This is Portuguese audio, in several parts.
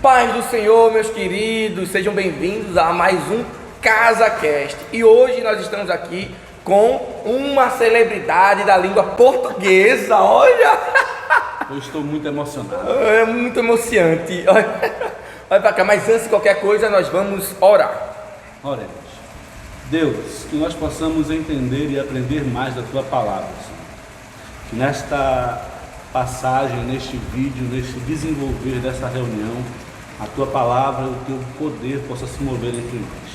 Paz do Senhor, meus queridos, sejam bem-vindos a mais um CasaCast. E hoje nós estamos aqui com uma celebridade da língua portuguesa, olha! Eu estou muito emocionado. É muito emocionante. Olha pra cá, mas antes de qualquer coisa nós vamos orar. Oremos. Deus, que nós possamos entender e aprender mais da Tua Palavra, Senhor. Que nesta passagem, neste vídeo, neste desenvolver dessa reunião, a Tua Palavra, o Teu poder possa se mover entre nós.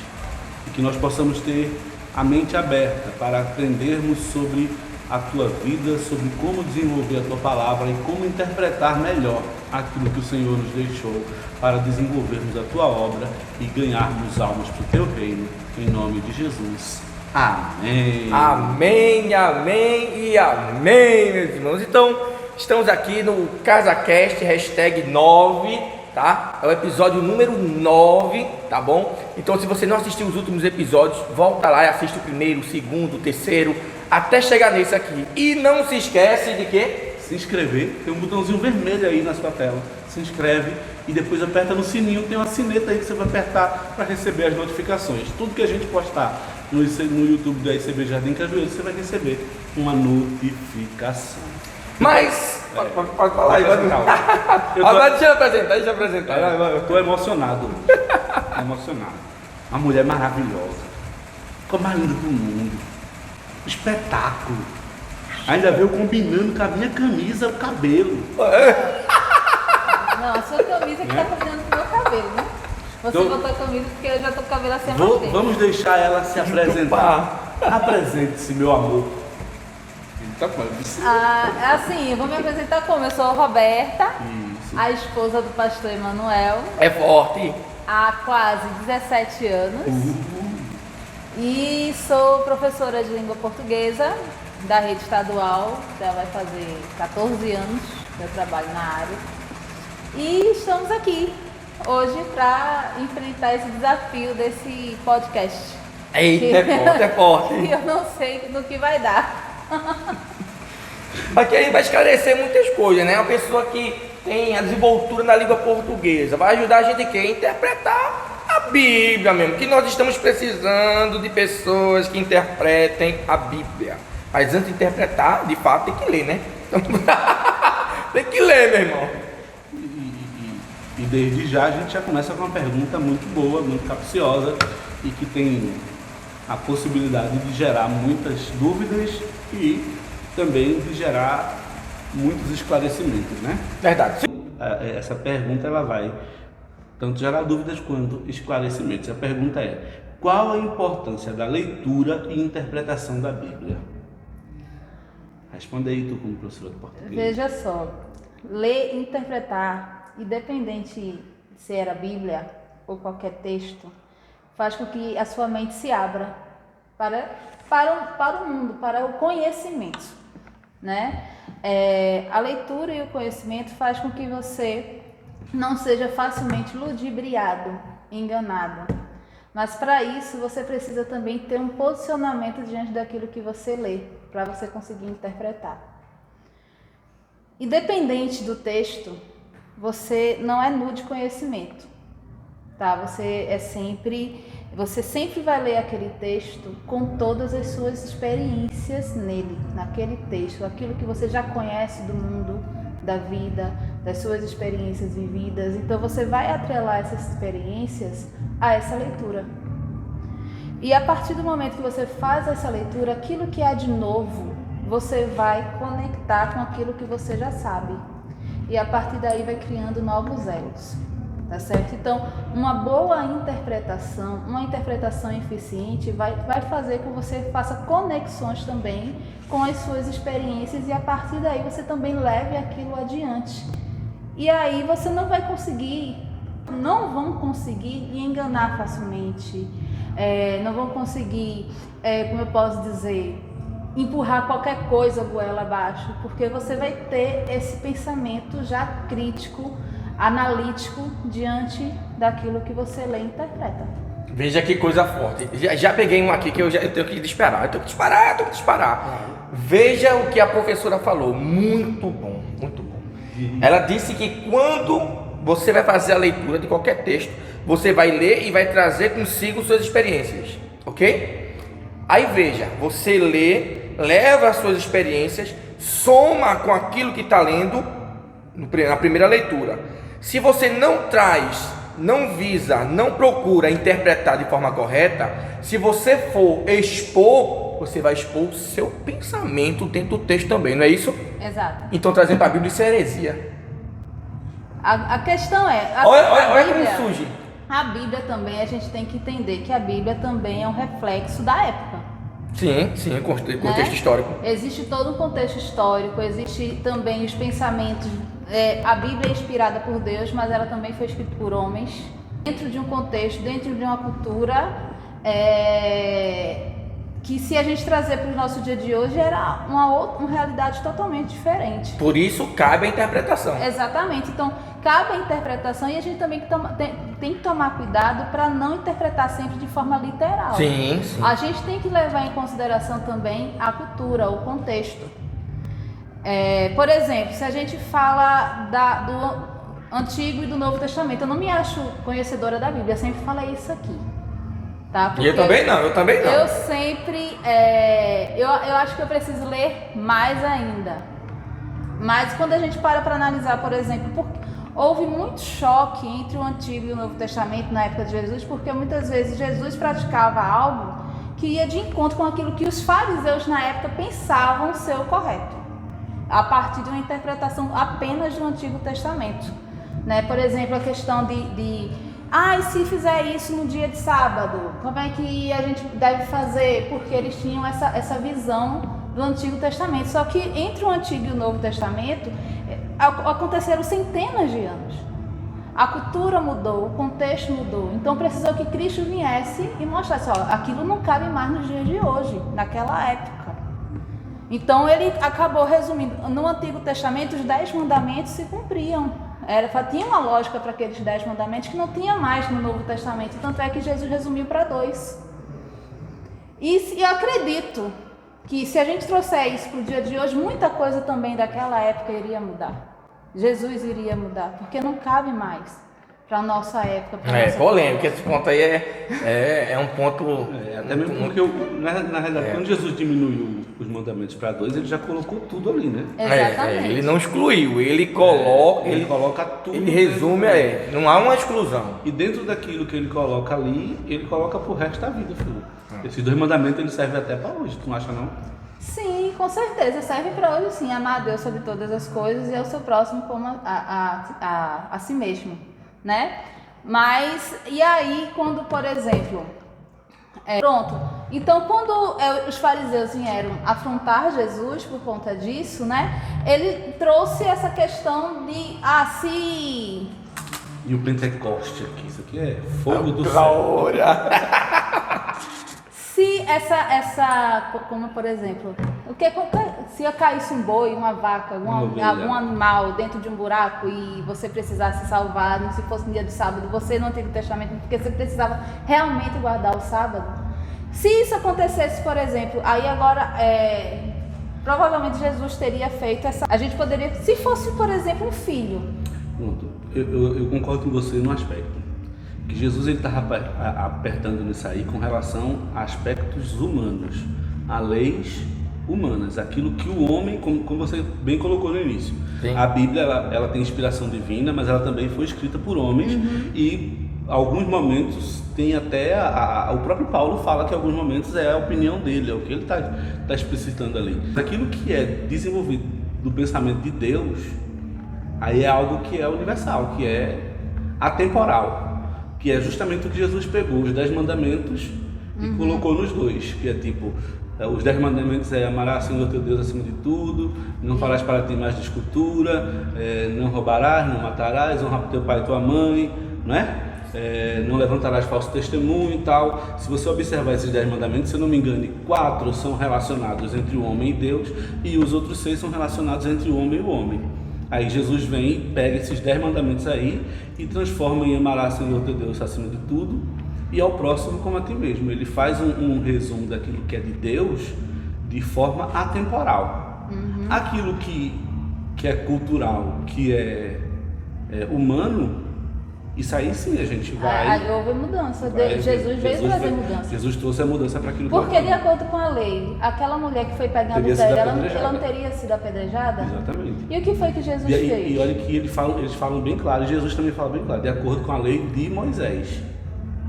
E que nós possamos ter a mente aberta para aprendermos sobre a Tua vida, sobre como desenvolver a Tua Palavra e como interpretar melhor aquilo que o Senhor nos deixou para desenvolvermos a Tua obra e ganharmos almas para o Teu reino, em nome de Jesus. Amém. Amém, amém e amém, meus irmãos. Então, estamos aqui no CasaCast, #9, tá? É o episódio número 9, tá bom? Então, se você não assistiu os últimos episódios, volta lá e assiste o primeiro, o segundo, o terceiro, até chegar nesse aqui. E não se esquece de quê? Se inscrever, tem um botãozinho vermelho aí na sua tela. Se inscreve e depois aperta no sininho, tem uma sineta aí que você vai apertar para receber as notificações. Tudo que a gente postar no YouTube da ICB Jardim Cajueiro, você vai receber uma notificação. Mas, pode falar aí, deixa eu apresentar. Eu estou emocionado hoje. Emocionado. Uma mulher maravilhosa. Ficou mais linda do mundo. Espetáculo. Ainda veio combinando com a minha camisa, o cabelo. Não, a sua camisa que tá combinando com o meu cabelo, né? Você Então, botou a camisa porque eu já tô com o cabelo assim há mais tempo. Vamos deixar ela se apresentar. Apresente-se, meu amor. Assim, eu vou me apresentar como? Eu sou a Roberta, Isso. a esposa do pastor Emanuel, É forte. há quase 17 anos. E sou professora de língua portuguesa da rede estadual, já vai fazer 14 anos que eu trabalho na área. E estamos aqui hoje para enfrentar esse desafio desse podcast. Eita, é forte. E eu não sei no que vai dar. Aqui a gente vai esclarecer muitas coisas, né? Uma pessoa que tem a desenvoltura na língua portuguesa vai ajudar a gente a interpretar a Bíblia mesmo, que nós estamos precisando de pessoas que interpretem a Bíblia. Mas antes de interpretar, de fato, tem que ler, né? Então, tem que ler, meu irmão. E desde já a gente já começa com uma pergunta muito boa, muito capciosa e que tem a possibilidade de gerar muitas dúvidas e também de gerar muitos esclarecimentos, né? Verdade. Essa pergunta ela vai tanto gerar dúvidas quanto esclarecimentos. A pergunta é: qual a importância da leitura e interpretação da Bíblia? Responde aí tu como professora de português. Veja só, ler e interpretar, independente se era a Bíblia ou qualquer texto, faz com que a sua mente se abra para o mundo, para o conhecimento, né? A leitura e o conhecimento faz com que você não seja facilmente ludibriado, enganado. Mas para isso você precisa também ter um posicionamento diante daquilo que você lê, para você conseguir interpretar. Independente do texto, você não é nu de conhecimento, tá? Você sempre vai ler aquele texto com todas as suas experiências nele, naquele texto, aquilo que você já conhece do mundo, da vida, das suas experiências vividas. Então você vai atrelar essas experiências a essa leitura. E a partir do momento que você faz essa leitura, aquilo que há de novo, você vai conectar com aquilo que você já sabe. E a partir daí vai criando novos elos. Tá certo? Então, uma boa interpretação, uma interpretação eficiente vai fazer com que você faça conexões também com as suas experiências e a partir daí você também leve aquilo adiante. E aí você não vão conseguir lhe enganar facilmente, não vão conseguir, como eu posso dizer, empurrar qualquer coisa goela abaixo, porque você vai ter esse pensamento já crítico, analítico diante daquilo que você lê e interpreta. Veja que coisa forte. Já peguei um aqui que eu tenho que disparar. Veja o que a professora falou. Muito bom, muito bom. Ela disse que quando você vai fazer a leitura de qualquer texto, você vai ler e vai trazer consigo suas experiências, ok? Aí veja, você lê, leva as suas experiências, soma com aquilo que está lendo na primeira leitura. Se você não traz, não visa, não procura interpretar de forma correta, se você for expor, você vai expor o seu pensamento dentro do texto também, não é isso? Exato. Então trazer para a Bíblia isso é heresia. A questão é... Olha como surge. A Bíblia também, a gente tem que entender que a Bíblia também é um reflexo da época. Sim, contexto histórico. Existe todo um contexto histórico, existe também os pensamentos. A Bíblia é inspirada por Deus, mas ela também foi escrita por homens. Dentro de um contexto, dentro de uma cultura, que se a gente trazer para o nosso dia de hoje, era uma realidade totalmente diferente. Por isso cabe a interpretação. Exatamente, então cabe a interpretação e a gente também tem que tomar cuidado para não interpretar sempre de forma literal. Sim. A gente tem que levar em consideração também a cultura, o contexto. Por exemplo, se a gente fala do Antigo e do Novo Testamento, eu não me acho conhecedora da Bíblia, eu sempre falei isso aqui. Tá? E eu também não. Eu sempre, eu acho que eu preciso ler mais ainda. Mas quando a gente para analisar, por exemplo, houve muito choque entre o Antigo e o Novo Testamento na época de Jesus, porque muitas vezes Jesus praticava algo que ia de encontro com aquilo que os fariseus na época pensavam ser o correto, a partir de uma interpretação apenas do Antigo Testamento. Né? Por exemplo, a questão e se fizer isso no dia de sábado, como é que a gente deve fazer? Porque eles tinham essa visão do Antigo Testamento. Só que entre o Antigo e o Novo Testamento aconteceram centenas de anos. A cultura mudou, o contexto mudou. Então precisou que Cristo viesse e mostrasse, aquilo não cabe mais nos dias de hoje, naquela época. Então ele acabou resumindo. No Antigo Testamento, os 10 mandamentos se cumpriam. Tinha uma lógica para aqueles 10 mandamentos que não tinha mais no Novo Testamento. Tanto é que Jesus resumiu para 2. E eu acredito que se a gente trouxer isso para o dia de hoje, muita coisa também daquela época iria mudar. Jesus iria mudar, porque não cabe mais para a nossa época. Polêmico, esse ponto aí é um ponto... até mesmo porque, na realidade, quando Jesus diminuiu os mandamentos para 2, ele já colocou tudo ali, né? Exatamente. Ele não excluiu, ele coloca... Ele coloca tudo. Ele resume, não há uma exclusão. E dentro daquilo que ele coloca ali, ele coloca pro resto da vida, filho. Esses 2 mandamentos, eles servem até para hoje, tu não acha não? Sim, com certeza, serve para hoje sim, amar a Deus sobre todas as coisas e ao seu próximo como a si mesmo, né? Mas, e aí quando, por exemplo, pronto, então quando os fariseus vieram afrontar Jesus por conta disso, né? Ele trouxe essa questão de, se... E o Pentecoste aqui, isso aqui é fogo do céu. Se como por exemplo, se caísse um boi, uma vaca, algum animal dentro de um buraco e você precisasse salvar, se fosse no dia de sábado, você no Antigo Testamento, porque você precisava realmente guardar o sábado. Se isso acontecesse, por exemplo, aí agora, provavelmente Jesus teria feito a gente poderia, se fosse, por exemplo, um filho. Pronto, eu concordo com você no aspecto que Jesus estava apertando nisso aí com relação a aspectos humanos, a leis humanas, aquilo que o homem, como você bem colocou no início. Sim. A Bíblia ela tem inspiração divina, mas ela também foi escrita por homens. E alguns momentos tem até o próprio Paulo fala que em alguns momentos é a opinião dele, é o que ele está explicitando ali. Aquilo que é desenvolvido do pensamento de Deus, aí é algo que é universal, que é atemporal, que é justamente o que Jesus pegou, os 10 mandamentos, e colocou nos 2, que é tipo, os 10 mandamentos é amarás Senhor teu Deus acima de tudo, não farás para ti mais de escultura, não roubarás, não matarás, honrar teu pai e tua mãe, né? Não levantarás falso testemunho e tal. Se você observar esses 10 mandamentos, se eu não me engano, 4 são relacionados entre o homem e Deus, e os outros 6 são relacionados entre o homem e o homem. Aí Jesus vem e pega esses 10 mandamentos aí e transforma em amarás Senhor teu Deus acima de tudo e ao próximo como a ti mesmo. Ele faz um resumo daquilo que é de Deus de forma atemporal. Aquilo que é cultural, que é humano, isso aí sim a gente vai... Aí houve mudança. Jesus veio trazer mudança. Jesus trouxe a mudança para aquilo Porque, que de acordo com a lei, aquela mulher que foi pegando Teria o sido pé, ela apedrejada. não teria sido apedrejada? Exatamente. E o que foi que Jesus fez? E olha que eles falam bem claro, e Jesus também fala bem claro, de acordo com a lei de Moisés.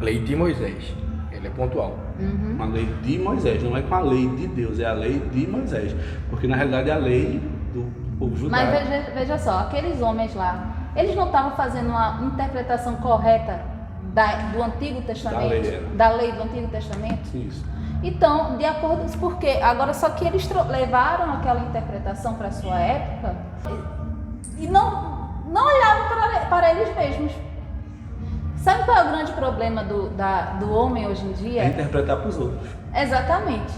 Lei de Moisés. Ele é pontual. Uma lei de Moisés, não é com a lei de Deus, é a lei de Moisés. Porque na realidade é a lei do povo judaico. Mas veja só, aqueles homens lá, eles não estavam fazendo uma interpretação correta do Antigo Testamento? Da lei do Antigo Testamento? Isso. Então, de acordo com porque agora só que eles levaram aquela interpretação para a sua época e não olhavam para eles mesmos. Sabe qual é o grande problema do homem hoje em dia? É interpretar para os outros. Exatamente.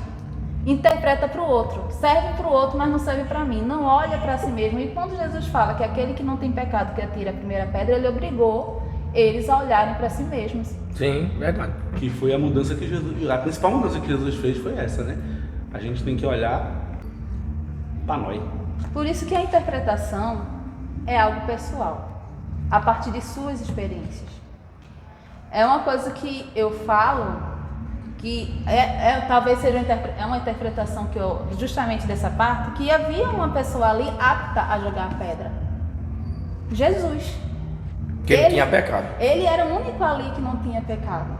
Interpreta para o outro, serve para o outro, mas não serve para mim. Não olha para si mesmo. E quando Jesus fala que aquele que não tem pecado que atira a primeira pedra, ele obrigou eles a olharem para si mesmos. Sim, verdade. Que foi a mudança que Jesus... A principal mudança que Jesus fez foi essa, né? A gente tem que olhar para nós. Por isso que a interpretação é algo pessoal, a partir de suas experiências. É uma coisa que eu falo que talvez seja uma interpretação que justamente dessa parte, que havia uma pessoa ali apta a jogar a pedra. Jesus. Que ele tinha pecado. Ele era o único ali que não tinha pecado.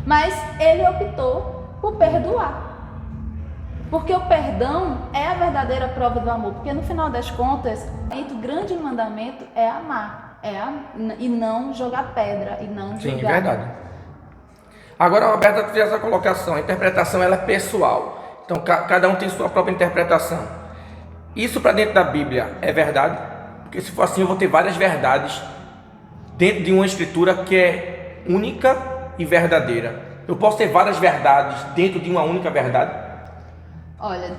Mas ele optou por perdoar. Porque o perdão é a verdadeira prova do amor. Porque no final das contas, o grande mandamento é amar. E não jogar pedra. E não Sim, julgar. verdade. Agora, Roberta fez essa colocação. A interpretação ela é pessoal. Então, cada um tem sua própria interpretação. Isso para dentro da Bíblia é verdade? Porque se for assim, eu vou ter várias verdades dentro de uma escritura que é única e verdadeira. Eu posso ter várias verdades dentro de uma única verdade? Olha,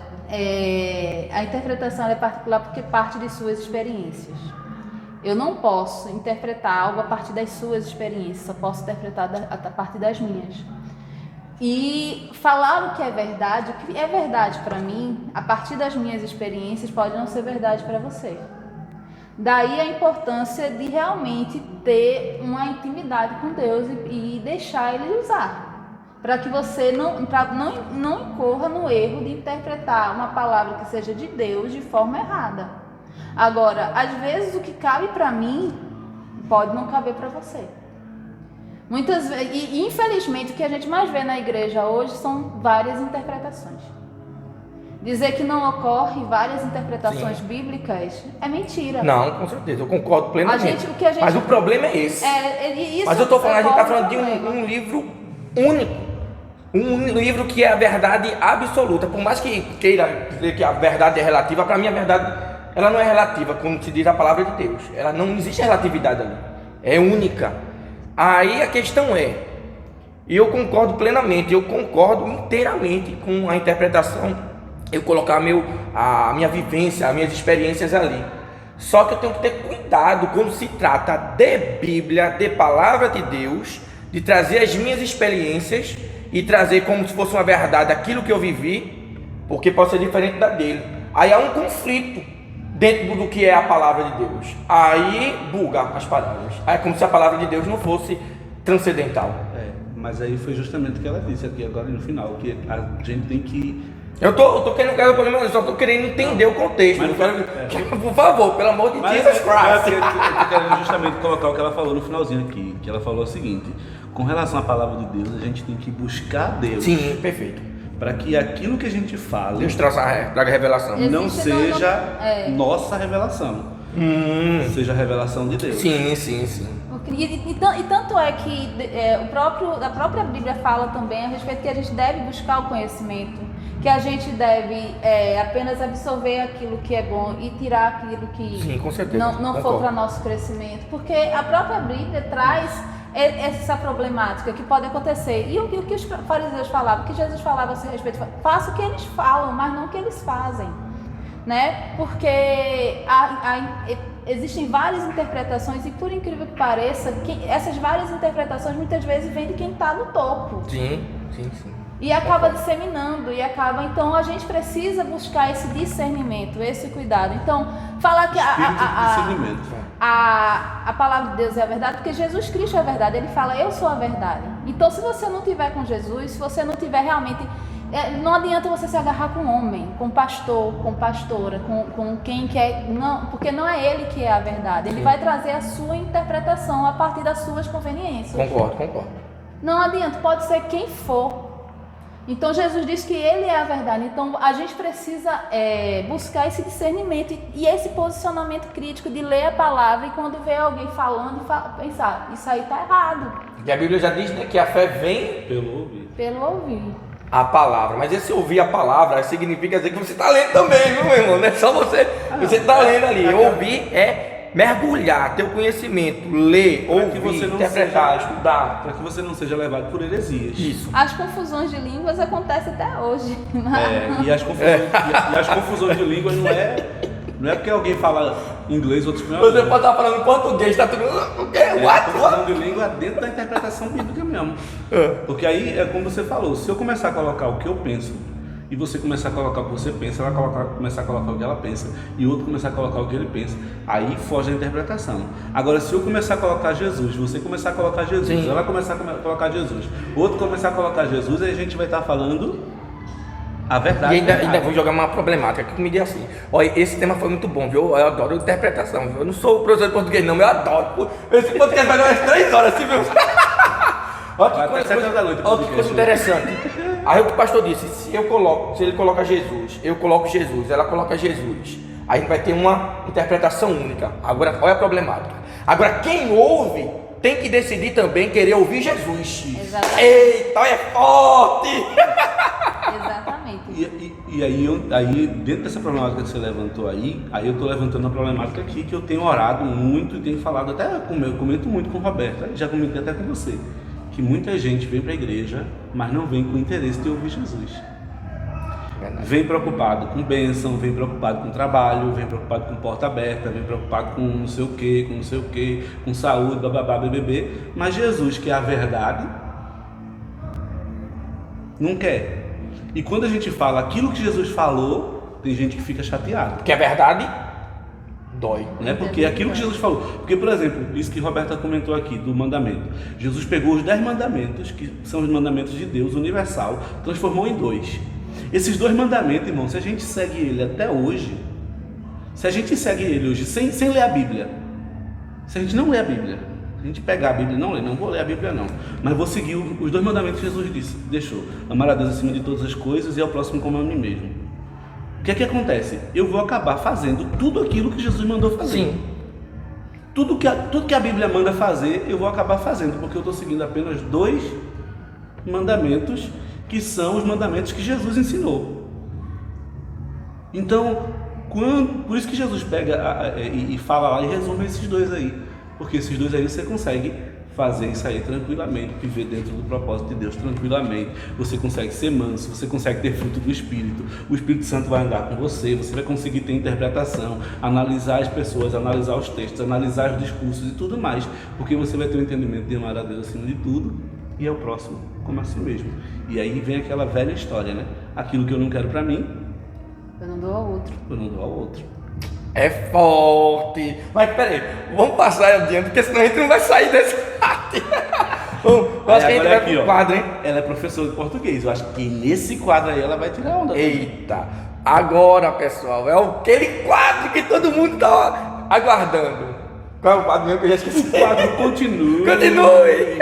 a interpretação é particular porque parte de suas experiências. Eu não posso interpretar algo a partir das suas experiências, só posso interpretar a partir das minhas. E falar o que é verdade para mim, a partir das minhas experiências, pode não ser verdade para você. Daí a importância de realmente ter uma intimidade com Deus e deixar Ele usar. Para que você não incorra no erro de interpretar uma palavra que seja de Deus de forma errada. Agora, às vezes o que cabe para mim pode não caber para você. Muitas vezes, e infelizmente o que a gente mais vê na igreja hoje são várias interpretações. Dizer que não ocorre várias interpretações Sim. bíblicas é mentira. Não, com certeza, eu concordo plenamente. Mas o problema é esse. Mas eu estou falando, a gente está falando de um livro único. Um livro que é a verdade absoluta. Por mais que queira dizer que a verdade é relativa, para mim a verdade ela não é relativa, como se diz a palavra de Deus. Ela não existe relatividade ali. É única. Aí a questão e eu concordo plenamente, eu concordo inteiramente com a interpretação, eu colocar a minha vivência, as minhas experiências ali. Só que eu tenho que ter cuidado quando se trata de Bíblia, de palavra de Deus, de trazer as minhas experiências e trazer como se fosse uma verdade aquilo que eu vivi, porque pode ser diferente da dele. Aí há um conflito dentro do que é a palavra de Deus. Aí buga as palavras. Aí é como se a palavra de Deus não fosse transcendental. Mas aí foi justamente o que ela disse aqui agora no final, que a gente tem que... Eu tô querendo criar o problema, eu só tô querendo entender o contexto. Por favor, pelo amor de Jesus Christ. Eu quero justamente colocar o que ela falou no finalzinho aqui, que ela falou o seguinte: com relação à palavra de Deus, a gente tem que buscar Deus. Sim, perfeito. Para que aquilo que a gente fala Deus traga revelação. não seja nossa revelação, seja a revelação de Deus. Sim. E tanto é que a própria Bíblia fala também a respeito que a gente deve buscar o conhecimento, que a gente deve apenas absorver aquilo que é bom e tirar aquilo que Sim, com certeza. não for para nosso crescimento, porque a própria Bíblia traz essa problemática que pode acontecer. E o que os fariseus falavam, o que Jesus falava a seu respeito, faça o que eles falam, mas não o que eles fazem, né? Porque existem várias interpretações e, por incrível que pareça, essas várias interpretações muitas vezes vêm de quem está no topo. Sim. E acaba disseminando, então a gente precisa buscar esse discernimento, esse cuidado. Então, falar que Espírito de discernimento. a palavra de Deus é a verdade, porque Jesus Cristo é a verdade. Ele fala, eu sou a verdade. Então, se você não tiver com Jesus, se você não tiver realmente... não adianta você se agarrar com homem, com pastor, com pastora, com quem quer... Não, porque não é ele que é a verdade. Ele vai trazer a sua interpretação a partir das suas conveniências. Concordo. Não adianta, pode ser quem for. Então Jesus diz que ele é a verdade. Então a gente precisa buscar esse discernimento e esse posicionamento crítico de ler a palavra e quando vê alguém falando, pensar, isso aí está errado. E a Bíblia já diz, né, que a fé vem Pelo ouvir. A palavra. Mas esse ouvir a palavra significa dizer que você está lendo também, viu, meu irmão? Não é só você está lendo ali. Ouvir é mergulhar, ter o conhecimento, ler, ouvir, interpretar, estudar. Para que você não seja levado por heresias. Isso. As confusões de línguas acontecem até hoje. E as confusões de línguas não é porque alguém fala inglês ou espanhol. Você pode estar falando português, está tudo... A confusão de língua dentro da interpretação bíblica mesmo. Porque aí é como você falou, se eu começar a colocar o que eu penso e você começar a colocar o que você pensa, ela começar a colocar o que ela pensa e o outro começar a colocar o que ele pensa, aí foge da interpretação. Agora, se eu começar a colocar Jesus, você começar a colocar Jesus, Sim. ela começar a colocar Jesus, o outro começar a colocar Jesus, aí a gente vai estar falando a verdade. E ainda vou jogar uma problemática aqui comigo assim. Olha, esse tema foi muito bom, viu? Eu adoro interpretação, viu? Eu não sou professor de português não, mas eu adoro. Esse podcast vai dar umas 3 horas, assim, viu? Olha que coisa interessante. Aí o que o pastor disse, se ele coloca Jesus, eu coloco Jesus, ela coloca Jesus, aí a gente vai ter uma interpretação única. Agora, olha a problemática. Agora, quem ouve tem que decidir também querer ouvir Jesus. Exatamente. Eita, é forte! Exatamente. E aí, dentro dessa problemática que você levantou aí eu estou levantando a problemática aqui que eu tenho orado muito e tenho falado até eu comento muito com o Roberto, já comentei até com você. Que muita gente vem para a igreja, mas não vem com interesse de ouvir Jesus. Vem preocupado com bênção, vem preocupado com trabalho, vem preocupado com porta aberta, vem preocupado com não sei o que, com saúde, bababá, BBB. Mas Jesus, que é a verdade, não quer. E quando a gente fala aquilo que Jesus falou, tem gente que fica chateada. Porque a verdade dói. Né? Porque aquilo que Jesus falou. Porque, por exemplo, isso que Roberta comentou aqui, do mandamento. Jesus pegou os 10 mandamentos, que são os mandamentos de Deus, universal, transformou em 2. Esses 2 mandamentos, irmão, se a gente segue ele até hoje, se a gente segue ele hoje sem ler a Bíblia, se a gente não lê a Bíblia, a gente pegar a Bíblia e não ler, não vou ler a Bíblia não, mas vou seguir os 2 mandamentos que Jesus deixou. Amar a Deus acima de todas as coisas e ao próximo como a mim mesmo. O que é que acontece? Eu vou acabar fazendo tudo aquilo que Jesus mandou fazer. Sim. Tudo que a Bíblia manda fazer, eu vou acabar fazendo, porque eu estou seguindo apenas 2 mandamentos, que são os mandamentos que Jesus ensinou. Então, por isso que Jesus pega e fala lá e resume esses 2 aí, porque esses 2 aí você consegue fazer isso aí tranquilamente, viver dentro do propósito de Deus tranquilamente. Você consegue ser manso, você consegue ter fruto do Espírito, o Espírito Santo vai andar com você, você vai conseguir ter interpretação, analisar as pessoas, analisar os textos, analisar os discursos e tudo mais, porque você vai ter um entendimento de amar a Deus acima de tudo e ao próximo como a si mesmo. E aí vem aquela velha história, né? Aquilo que eu não quero pra mim, eu não dou ao outro. Eu não dou ao outro. É forte. Mas peraí, vamos passar adiante, porque senão a gente não vai sair desse parte. Eu acho que a gente vai pro quadro, hein? Ela é professora de português. Eu acho que nesse quadro aí ela vai tirar onda. Eita, agora pessoal, é aquele quadro que todo mundo tá aguardando. Qual é o quadro mesmo que eu já esqueci? O quadro continue. Continue.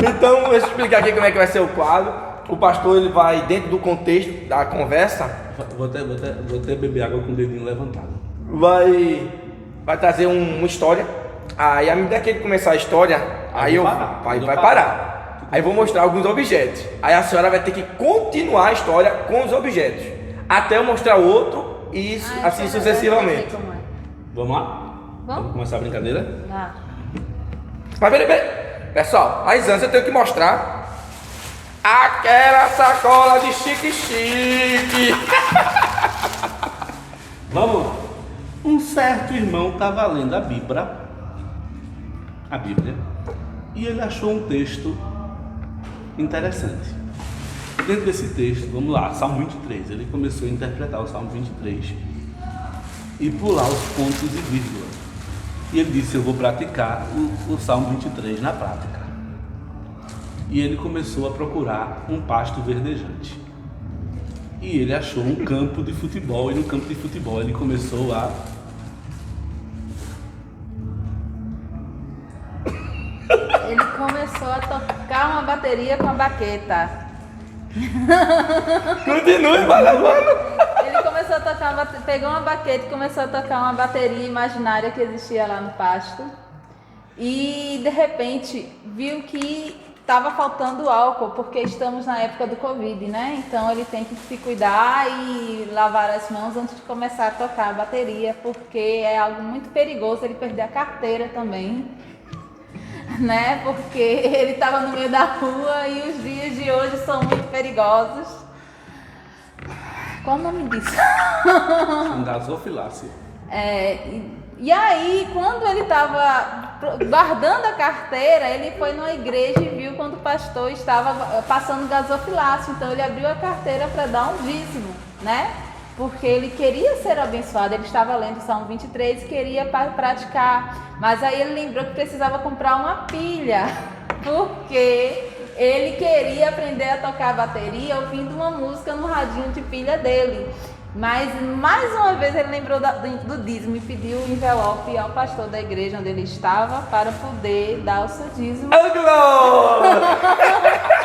Então, deixa eu explicar aqui como é que vai ser o quadro. O pastor ele vai, dentro do contexto da conversa, vou até beber água com o dedinho levantado. Vai trazer uma história. Aí, à medida que ele começar a história, aí vai parar. Aí vou mostrar alguns objetos. Aí a senhora vai ter que continuar a história com os objetos, até eu mostrar outro e assim sucessivamente. Vamos lá? Vamos começar a brincadeira? Mas peraí. Pessoal, mas antes eu tenho que mostrar aquela sacola de chique-chique. Vamos. Um certo irmão estava lendo a Bíblia, e ele achou um texto interessante. Dentro desse texto, vamos lá, Salmo 23, ele começou a interpretar o Salmo 23. e pular os pontos e vírgulas. E ele disse, eu vou praticar o Salmo 23 na prática. E ele começou a procurar um pasto verdejante. E ele achou um campo de futebol, e no campo de futebol ele começou a... Ele começou a tocar uma bateria com a baqueta. Continue, vai levando. Ele começou a tocar, pegou uma baqueta e começou a tocar uma bateria imaginária que existia lá no pasto. E de repente viu que estava faltando álcool, porque estamos na época do Covid, né? Então ele tem que se cuidar e lavar as mãos antes de começar a tocar a bateria, porque é algo muito perigoso ele perder a carteira também, né? Porque ele estava no meio da rua e os dias de hoje são muito perigosos. Qual o nome disso? Gasofilácia. E aí, quando ele estava guardando a carteira, ele foi numa igreja e viu quando o pastor estava passando gasofilácio. Então ele abriu a carteira para dar um dízimo, né? Porque ele queria ser abençoado. Ele estava lendo o Salmo 23 e queria praticar. Mas aí ele lembrou que precisava comprar uma pilha, porque ele queria aprender a tocar bateria ouvindo uma música no radinho de pilha dele. Mas mais uma vez ele lembrou do dízimo e pediu o envelope ao pastor da igreja onde ele estava para poder dar o seu dízimo. Oh, glória!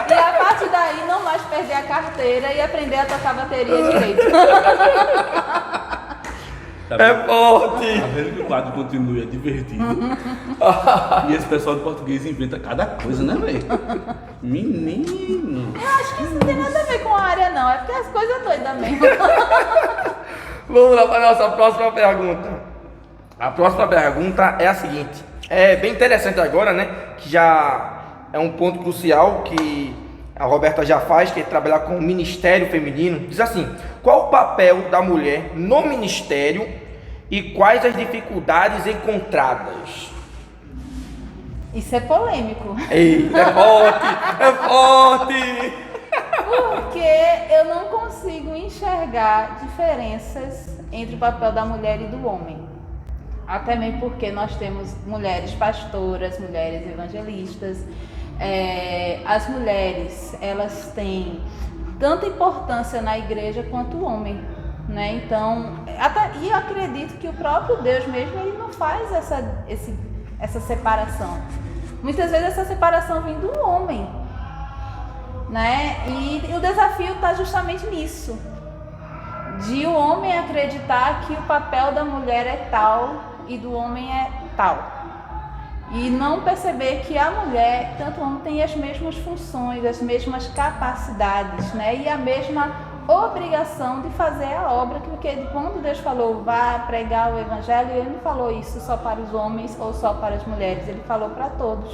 E a partir daí não mais perder a carteira e aprender a tocar bateria direito. É forte! Tá vendo que o quadro continua, é divertido. E esse pessoal do português inventa cada coisa, né, velho? Menino! Eu acho que isso não tem nada a ver com a área, não. É porque as coisas doidas mesmo. Vamos lá para a nossa próxima pergunta. A próxima pergunta é a seguinte. É bem interessante agora, né? Que já é um ponto crucial que a Roberta já faz, que é trabalhar com o ministério feminino. Diz assim: qual o papel da mulher no ministério e quais as dificuldades encontradas? Isso é polêmico. Eita, é forte! É forte! Porque eu não consigo enxergar diferenças entre o papel da mulher e do homem. Até mesmo porque nós temos mulheres pastoras, mulheres evangelistas. As mulheres, elas têm tanta importância na igreja quanto o homem, né? Então, e eu acredito que o próprio Deus mesmo, ele não faz essa separação. Muitas vezes essa separação vem do homem, né? E o desafio está justamente nisso, de o homem acreditar que o papel da mulher é tal e do homem é tal, e não perceber que a mulher, tanto o homem, tem as mesmas funções, as mesmas capacidades, né? E a mesma obrigação de fazer a obra, porque quando Deus falou vá pregar o evangelho, ele não falou isso só para os homens ou só para as mulheres, ele falou para todos.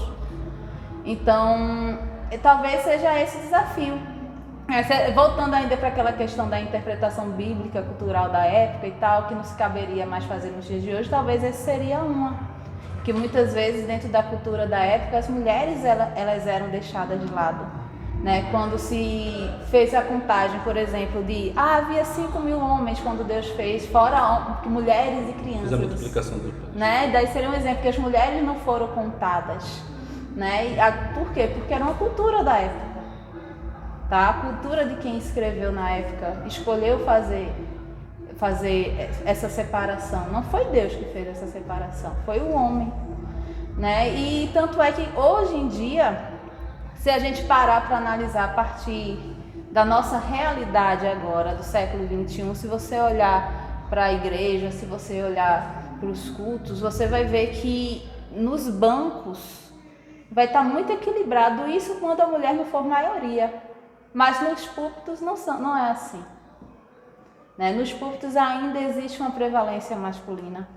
Então talvez seja esse desafio. Voltando ainda para aquela questão da interpretação bíblica, cultural da época e tal, que não se caberia mais fazer nos dias de hoje, talvez esse seria uma. Que muitas vezes dentro da cultura da época as mulheres elas eram deixadas de lado, né? Quando se fez a contagem, por exemplo, de havia 5.000 homens quando Deus fez, fora mulheres e crianças. Fiz a multiplicação do pai. Né? Daí seria um exemplo que as mulheres não foram contadas, né? Por quê? Porque era uma cultura da época, tá? A cultura de quem escreveu na época escolheu fazer essa separação. Não foi Deus que fez essa separação, foi o homem, né? E tanto é que hoje em dia, se a gente parar para analisar a partir da nossa realidade agora, do século XXI, se você olhar para a igreja, se você olhar para os cultos, você vai ver que nos bancos vai estar muito equilibrado, isso quando a mulher não for maioria, mas nos púlpitos não é assim. Né? Nos púlpitos ainda existe uma prevalência masculina.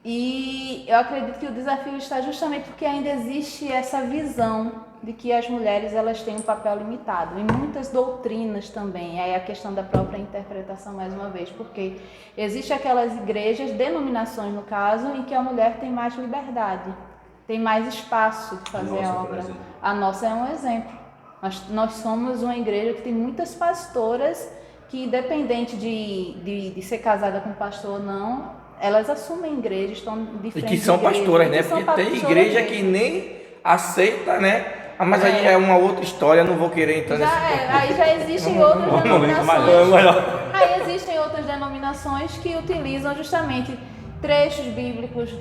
E eu acredito que o desafio está justamente porque ainda existe essa visão de que as mulheres elas têm um papel limitado. Em muitas doutrinas também, aí a questão da própria interpretação mais uma vez, porque existe aquelas igrejas, denominações no caso, em que a mulher tem mais liberdade, tem mais espaço de fazer a obra. A nossa é um exemplo. Nós somos uma igreja que tem muitas pastoras que independente de ser casada com pastor ou não, elas assumem igreja, estão de frente E que são de igreja, pastoras, né? que são Porque tem pastoras igreja mesmo. que nem aceita, né? Mas aí é uma outra história, eu não vou querer entrar nesse Aí já existem outras denominações. Aí existem outras denominações que utilizam justamente trechos bíblicos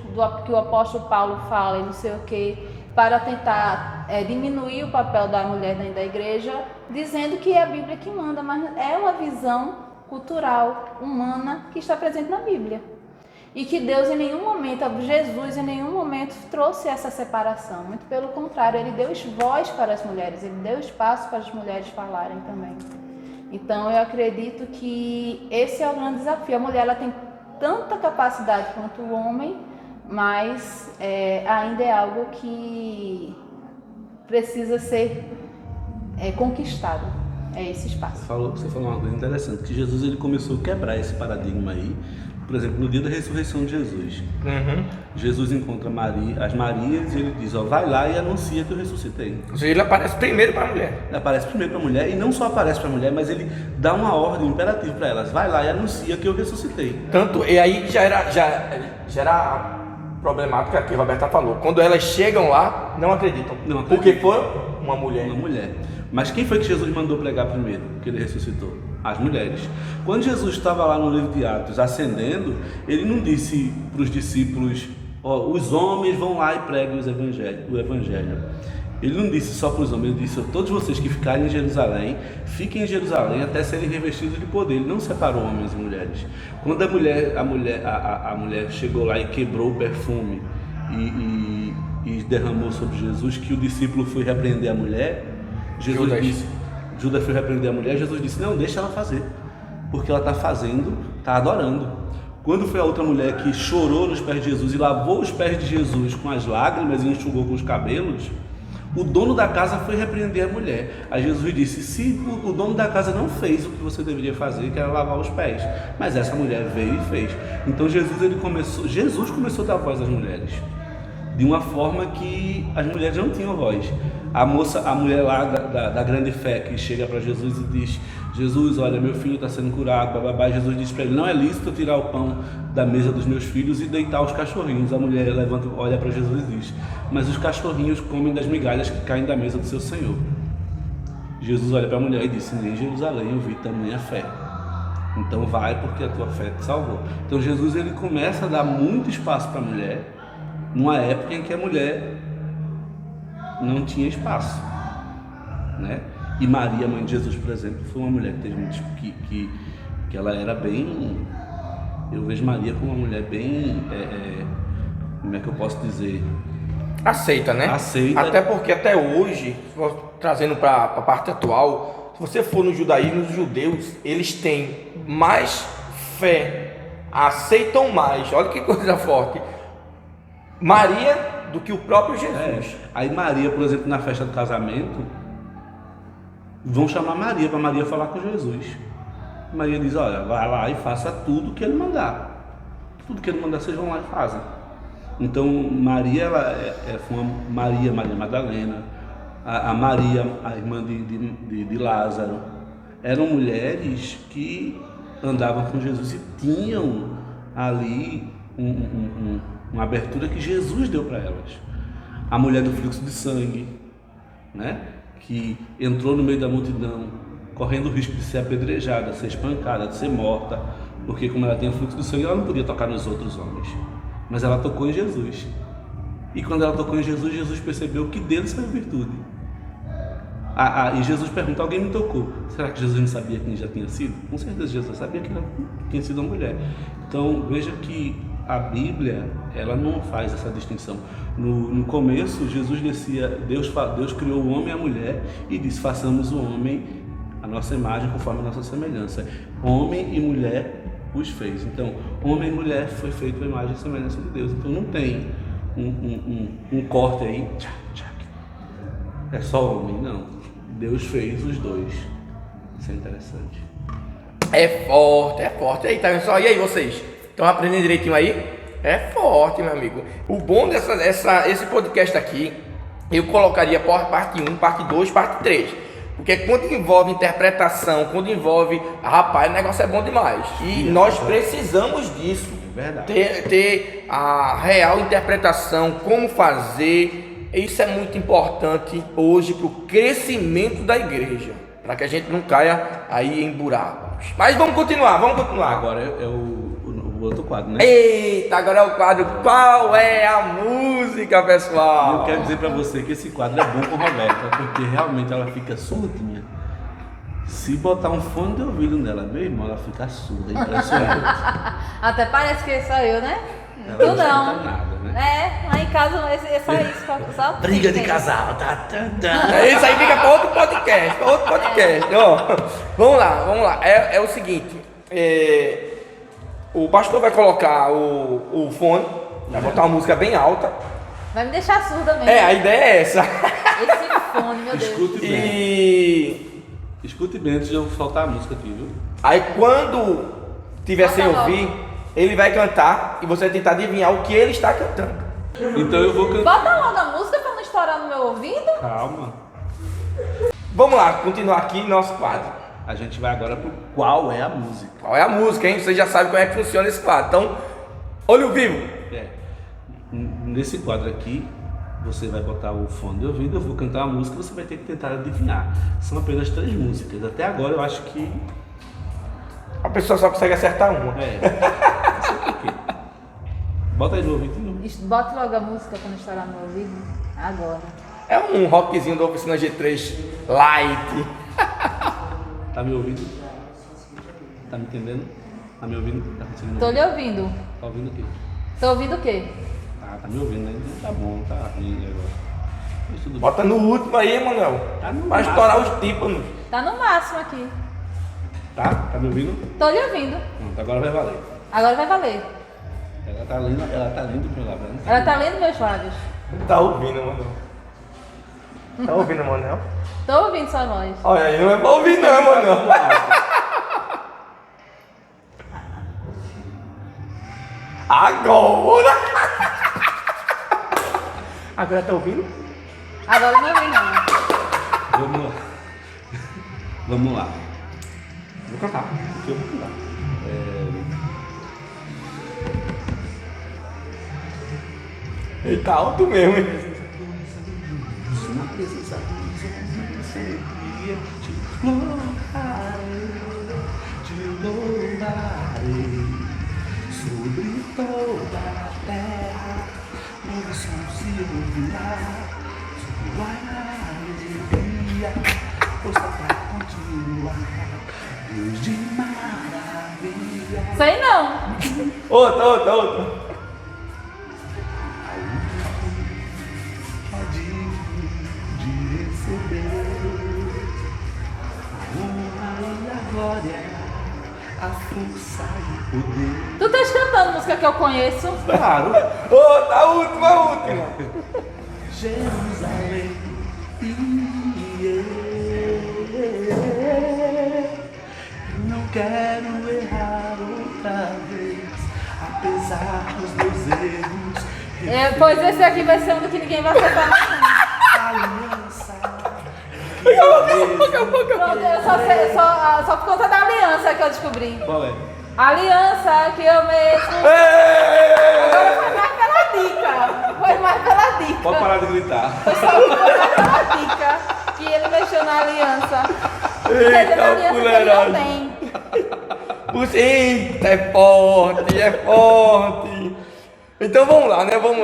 que o apóstolo Paulo fala e não sei o que, para tentar diminuir o papel da mulher dentro da igreja, dizendo que é a Bíblia que manda, mas é uma visão cultural, humana, que está presente na Bíblia. E que Deus em nenhum momento, Jesus em nenhum momento trouxe essa separação. Muito pelo contrário, Ele deu voz para as mulheres, Ele deu espaço para as mulheres falarem também. Então eu acredito que esse é o grande desafio. A mulher ela tem tanta capacidade quanto o homem, mas ainda é algo que precisa ser conquistado. É esse espaço. Você falou uma coisa interessante, que Jesus ele começou a quebrar esse paradigma aí. Por exemplo, no dia da ressurreição de Jesus, Jesus encontra as Marias e ele diz, vai lá e anuncia que eu ressuscitei. Ou seja, ele aparece primeiro para a mulher. Ele aparece primeiro para a mulher, e não só aparece para a mulher, mas ele dá uma ordem imperativa para elas, vai lá e anuncia que eu ressuscitei. Tanto, e aí já era a problemática que a Roberta falou. Quando elas chegam lá, não acreditam. Porque foi uma mulher. Uma mulher. Mas quem foi que Jesus mandou pregar primeiro, que ele ressuscitou? As mulheres. Quando Jesus estava lá no livro de Atos ascendendo, ele não disse para os discípulos, os homens vão lá e preguem o evangelho. Ele não disse só para os homens, ele disse a todos vocês que ficarem em Jerusalém, fiquem em Jerusalém até serem revestidos de poder. Ele não separou homens e mulheres. Quando a mulher chegou lá e quebrou o perfume e derramou sobre Jesus, que o discípulo foi repreender a mulher, Judas foi repreender a mulher, Jesus disse, não, deixa ela fazer, porque ela está fazendo, está adorando. Quando foi a outra mulher que chorou nos pés de Jesus e lavou os pés de Jesus com as lágrimas e enxugou com os cabelos, o dono da casa foi repreender a mulher. Aí Jesus disse, se o dono da casa não fez o que você deveria fazer, que era lavar os pés, mas essa mulher veio e fez. Então Jesus começou a dar voz às mulheres, de uma forma que as mulheres não tinham voz. A mulher lá da grande fé que chega para Jesus e diz, Jesus, olha, meu filho está sendo curado, bababá. Jesus diz para ele, não é lícito tirar o pão da mesa dos meus filhos e deitar os cachorrinhos. A mulher levanta, olha para Jesus e diz, mas os cachorrinhos comem das migalhas que caem da mesa do seu Senhor. Jesus olha para a mulher e disse, nem em Jerusalém eu vi tamanha fé. Então vai, porque a tua fé te salvou. Então Jesus ele começa a dar muito espaço para a mulher, numa época em que a mulher não tinha espaço, né? E Maria, mãe de Jesus, por exemplo, foi uma mulher que teve muito, que ela era bem, eu vejo Maria como uma mulher bem, como é que eu posso dizer? Aceita, né? Aceita. Até porque até hoje, trazendo para a parte atual, se você for no judaísmo, os judeus, eles têm mais fé, aceitam mais, olha que coisa forte, Maria do que o próprio Jesus. Aí Maria, por exemplo, na festa do casamento, vão chamar Maria para Maria falar com Jesus. Maria diz, olha, vai lá e faça tudo que ele mandar. Tudo que ele mandar, vocês vão lá e fazem. Então Maria, ela foi uma Maria Madalena, a Maria, a irmã de Lázaro, eram mulheres que andavam com Jesus e tinham ali uma abertura que Jesus deu para elas. A mulher do fluxo de sangue, né? Que entrou no meio da multidão, correndo o risco de ser apedrejada, de ser espancada, de ser morta, porque como ela tinha fluxo de sangue, ela não podia tocar nos outros homens, mas ela tocou em Jesus. E quando ela tocou em Jesus, Jesus percebeu que dele saiu virtude. E Jesus pergunta, alguém me tocou? Será que Jesus não sabia quem já tinha sido? Com certeza Jesus sabia que tinha sido uma mulher. Então veja que a Bíblia, ela não faz essa distinção. No começo, Jesus dizia, Deus criou o homem e a mulher e disse, façamos o homem a nossa imagem conforme a nossa semelhança. Homem e mulher os fez. Então, homem e mulher foi feito a imagem e semelhança de Deus. Então não tem um corte aí, é só homem, não. Deus fez os dois. Isso é interessante. É forte. Aí, tá vendo só? E aí, vocês? Estão aprendendo direitinho aí? É forte, meu amigo. O bom esse podcast aqui, eu colocaria parte 1, parte 2, parte 3. Porque quando envolve interpretação, quando envolve, rapaz, o negócio é bom demais. E nós precisamos disso. É verdade. Ter a real interpretação, como fazer. Isso é muito importante hoje para o crescimento da igreja. Para que a gente não caia aí em buracos. Mas vamos continuar. Agora é o outro quadro, né? Eita, agora é o quadro Qual é a Música, pessoal? Eu quero dizer pra você que esse quadro é bom com a Roberta, porque realmente ela fica surdinha. Se botar um fone de ouvido nela, meu irmão, ela fica surda, é impressionante. Até parece que sou eu, né? Ela Tu não não. escuta nada, né? Lá em casa é só isso. Só Briga de casal, tá? Isso aí fica para outro podcast. Ó, vamos lá. É o seguinte, o pastor vai colocar o fone, vai botar uma música bem alta. Vai me deixar surda mesmo. A ideia é essa. Esse fone, meu Deus. Escute bem. Escute bem antes de eu soltar a música aqui, viu? Aí quando tiver Bota sem logo. ouvir, ele vai cantar e você vai tentar adivinhar o que ele está cantando. Então eu vou cantar. Bota logo a música pra não estourar no meu ouvido. Calma. Vamos lá, continuar aqui nosso quadro. A gente vai agora pro Qual é a Música. Qual é a música, hein? Você já sabe como é que funciona esse quadro. Então, olho vivo. Nesse quadro aqui, você vai botar o fone de ouvido, eu vou cantar uma música, você vai ter que tentar adivinhar. São apenas 3 músicas. Até agora eu acho que... A pessoa só consegue acertar uma. Não sei por quê. Bota aí no ouvido de novo. Bota logo a música pra não estourar no meu ouvido. Agora. É um rockzinho da Oficina G3 Light. Tá me ouvindo? Tá me entendendo? Tá me ouvindo? Tá conseguindo Tô ouvir? lhe ouvindo. Tá ouvindo o quê? Tô ouvindo o quê? Tá me ouvindo, né? Tá bom, tá ruim agora. Mas tudo bem. Bota no último aí, Manuel. Tá no Vai máximo. estourar os tímpanos. Tá no máximo aqui. Tá me ouvindo? Tô lhe ouvindo. Pronto, agora vai valer. Agora vai valer. Ela tá lendo meu lábio. Né? Ela tá lendo meus lábios. Tá ouvindo, Manuel? Tá ouvindo, Manuel? Tô ouvindo sua voz. Olha aí, não é pra ouvir não, Manuel. Agora! Agora tá ouvindo? Agora não ouvi não. Vamos lá. Vamos lá. Vou cantar. Porque eu vou cantar. Ele tá alto mesmo, hein? Sua presença te louvarei sobre toda a terra, meu som se ouvirá, sua alegria, força pra continuar, Deus de maravilha. Sei não. Outra. É de receber a honra e a glória, a força e o poder. Tu estás cantando música que eu conheço? Claro, A última. Jerusalém, eu não quero errar outra vez, apesar dos meus erros. Pois esse aqui vai ser um que ninguém vai acertar. Aliança. Pronto, eu só sei, só por conta da aliança que eu descobri. Qual é? Aliança que eu mesmo. Agora foi mais pela dica. Foi mais pela dica. Pode parar de gritar. Foi mais pela dica que ele mexeu na aliança. Quer dizer, na aliança que ele não tem. Eita, é forte. Então vamos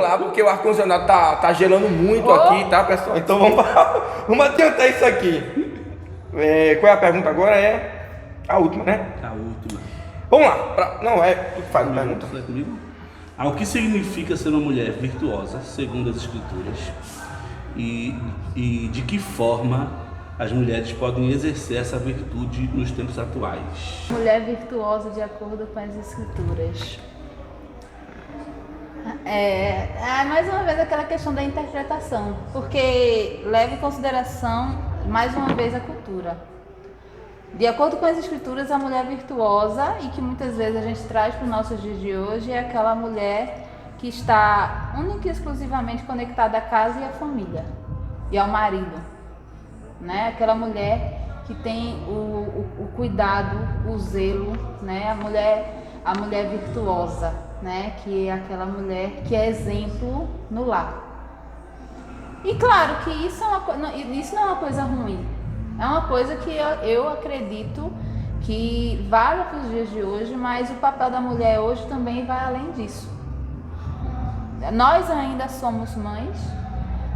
lá, porque o ar-condicionado tá gelando muito aqui, tá, pessoal? Então vamos adiantar isso aqui. Qual é a pergunta agora? É a última, né? A última. Vamos lá. Não, tu que faz a pergunta. Fala comigo. O que significa ser uma mulher virtuosa, segundo as Escrituras? E de que forma as mulheres podem exercer essa virtude nos tempos atuais? Mulher virtuosa de acordo com as escrituras. Mais uma vez aquela questão da interpretação, porque leva em consideração mais uma vez a cultura. De acordo com as escrituras, a mulher virtuosa, e que muitas vezes a gente traz para os nossos dias de hoje, é aquela mulher que está única e exclusivamente conectada à casa e à família, e ao marido. né? Aquela mulher que tem o cuidado, o zelo, né? A mulher virtuosa, né? Que é aquela mulher que é exemplo no lar. E claro que isso não é uma coisa ruim. É uma coisa que eu acredito que vale para os dias de hoje, mas o papel da mulher hoje também vai além disso. Nós ainda somos mães,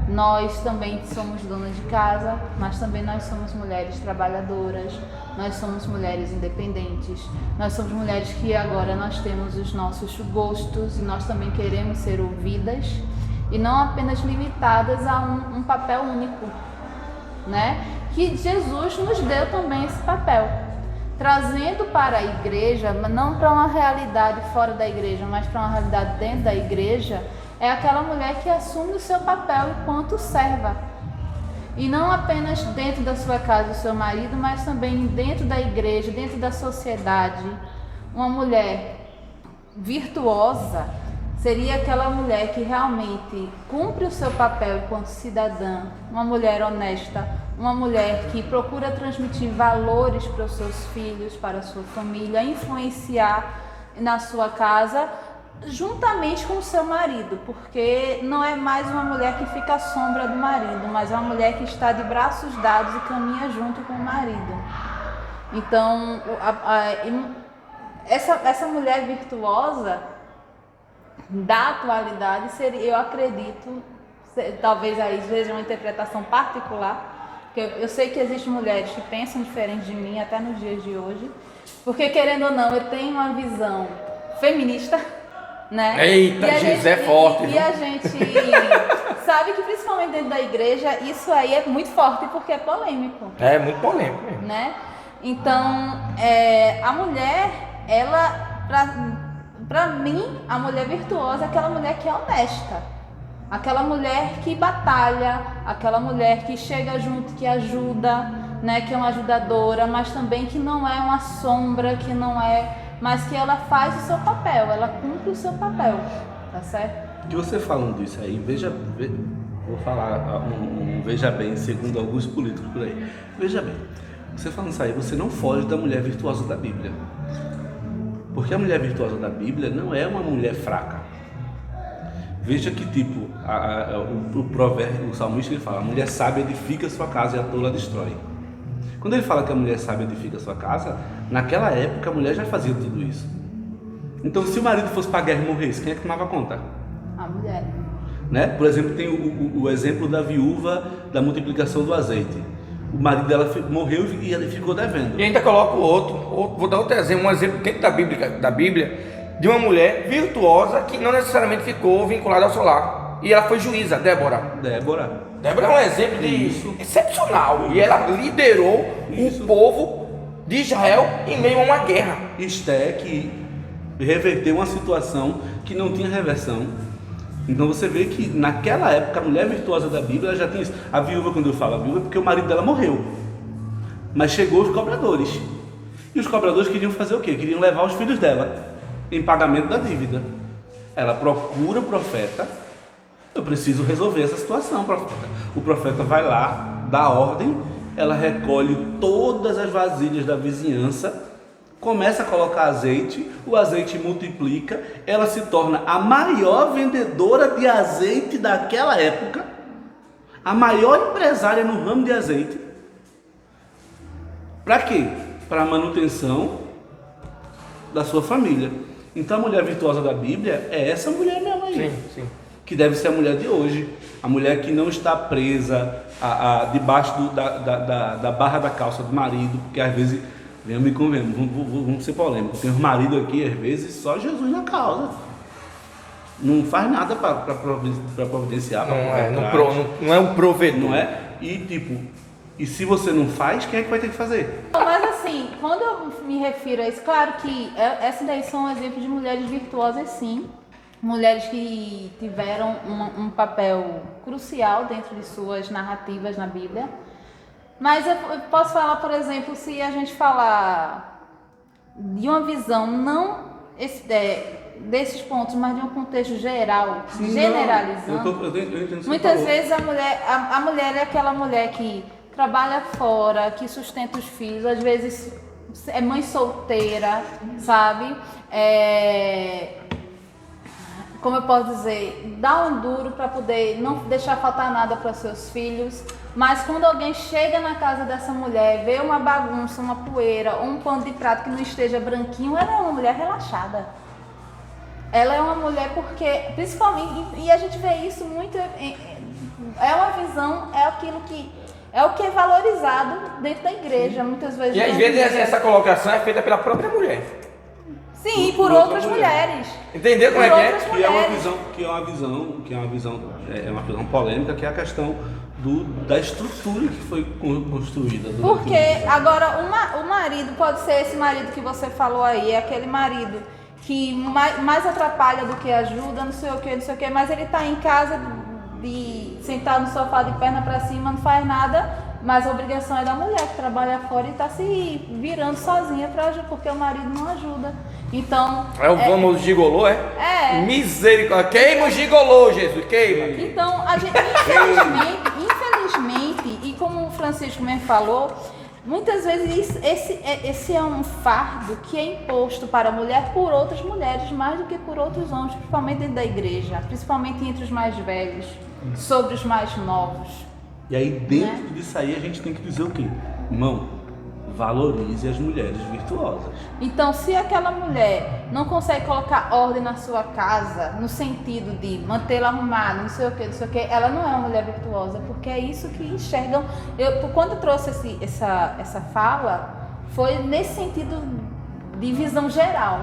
nós também somos donas de casa, mas também nós somos mulheres trabalhadoras, nós somos mulheres independentes, nós somos mulheres que agora nós temos os nossos gostos e nós também queremos ser ouvidas e não apenas limitadas a um papel único, né? Que Jesus nos deu também esse papel, trazendo para a igreja, não para uma realidade fora da igreja, mas para uma realidade dentro da igreja, é aquela mulher que assume o seu papel enquanto serva. E não apenas dentro da sua casa, do seu marido, mas também dentro da igreja, dentro da sociedade. Uma mulher virtuosa seria aquela mulher que realmente cumpre o seu papel enquanto cidadã, uma mulher honesta, uma mulher que procura transmitir valores para os seus filhos, para a sua família, influenciar na sua casa, juntamente com o seu marido, porque não é mais uma mulher que fica à sombra do marido, mas é uma mulher que está de braços dados e caminha junto com o marido. Então, essa mulher virtuosa da atualidade seria, eu acredito, talvez aí seja uma interpretação particular, porque eu sei que existem mulheres que pensam diferente de mim até nos dias de hoje, porque querendo ou não, eu tenho uma visão feminista, né? Eita, Jesus é forte. E a gente sabe que principalmente dentro da igreja isso aí é muito forte porque é polêmico. É muito polêmico mesmo. Né? Então, a mulher, ela, pra mim, a mulher virtuosa é aquela mulher que é honesta. Aquela mulher que batalha, aquela mulher que chega junto, que ajuda, né? Que é uma ajudadora, mas também que não é uma sombra, que não é... mas que ela faz o seu papel, ela cumpre o seu papel, tá certo? Que você falando disso aí, vou falar veja bem, segundo alguns políticos por aí. Veja bem, você falando isso aí, você não foge da mulher virtuosa da Bíblia. Porque a mulher virtuosa da Bíblia não é uma mulher fraca. Veja que tipo, o provérbio, o salmista ele fala, a mulher sábia edifica sua casa e a tola destrói. Quando ele fala que a mulher sábia edifica sua casa, naquela época a mulher já fazia tudo isso. Então, se o marido fosse para a guerra e morresse, quem é que tomava conta? A mulher. Né? Por exemplo, tem o exemplo da viúva da multiplicação do azeite. O marido dela morreu e ele ficou devendo. E ainda coloca o outro, vou dar outro exemplo, um exemplo dentro da Bíblia, de uma mulher virtuosa que não necessariamente ficou vinculada ao solar. E ela foi juíza, Débora. Débora é um exemplo excepcional. E ela liderou o povo de Israel em meio a uma guerra. Esté que reverteu uma situação que não tinha reversão. Então você vê que naquela época a mulher virtuosa da Bíblia já tinha isso. A viúva, quando eu falo a viúva, é porque o marido dela morreu. Mas chegou os cobradores. E os cobradores queriam fazer o quê? Queriam levar os filhos dela em pagamento da dívida. Ela procura o profeta. Eu preciso resolver essa situação, profeta. O profeta vai lá, dá ordem, ela recolhe todas as vasilhas da vizinhança, começa a colocar azeite, o azeite multiplica, ela se torna a maior vendedora de azeite daquela época, a maior empresária no ramo de azeite. Para quê? Para a manutenção da sua família. Então a mulher virtuosa da Bíblia é essa mulher mesmo aí. Sim, sim. Que deve ser a mulher de hoje, a mulher que não está presa debaixo da barra da calça do marido, porque às vezes, venhamos e convenhamos, vamos ser polêmicos, tem um marido aqui, às vezes, só Jesus na causa, não faz nada para providenciar, não é um provedor. Não é? E tipo, e se você não faz, quem é que vai ter que fazer? Mas assim, quando eu me refiro a isso, claro que essas daí são um exemplo de mulheres virtuosas, sim. Mulheres que tiveram um papel crucial dentro de suas narrativas na Bíblia. Mas eu posso falar, por exemplo, se a gente falar de uma visão, não desses pontos, mas de um contexto geral, generalizando. Eu entendo muitas vezes a mulher é aquela mulher que trabalha fora, que sustenta os filhos, às vezes é mãe solteira, sabe? Como eu posso dizer, dá um duro para poder não deixar faltar nada para seus filhos, mas quando alguém chega na casa dessa mulher, vê uma bagunça, uma poeira, ou um pano de prato que não esteja branquinho, ela é uma mulher relaxada. Ela é uma mulher porque, principalmente, e a gente vê isso muito, é uma visão, é aquilo que é o que é valorizado dentro da igreja, muitas vezes. E às vezes essa colocação é feita pela própria mulher. Sim, por outras mulheres. Entendeu como é que é? Que é uma visão polêmica, que é a questão da estrutura que foi construída. Porque agora o marido pode ser esse marido que você falou aí, é aquele marido que mais atrapalha do que ajuda, não sei o que, mas ele está em casa sentado no sofá de perna para cima, não faz nada. Mas a obrigação é da mulher que trabalha fora e está se virando sozinha porque o marido não ajuda. Então. É o famoso gigolô, é? É. Misericórdia. Queima o gigolô, Jesus, queima. Então, a gente, infelizmente, e como o Francisco mesmo falou, muitas vezes esse é um fardo que é imposto para a mulher por outras mulheres, mais do que por outros homens, principalmente dentro da igreja, principalmente entre os mais velhos, sobre os mais novos. E aí, dentro disso aí, a gente tem que dizer o quê? Irmão, valorize as mulheres virtuosas. Então, se aquela mulher não consegue colocar ordem na sua casa, no sentido de mantê-la arrumada, não sei o que, ela não é uma mulher virtuosa, porque é isso que enxergam. Quando eu trouxe essa fala, foi nesse sentido de visão geral.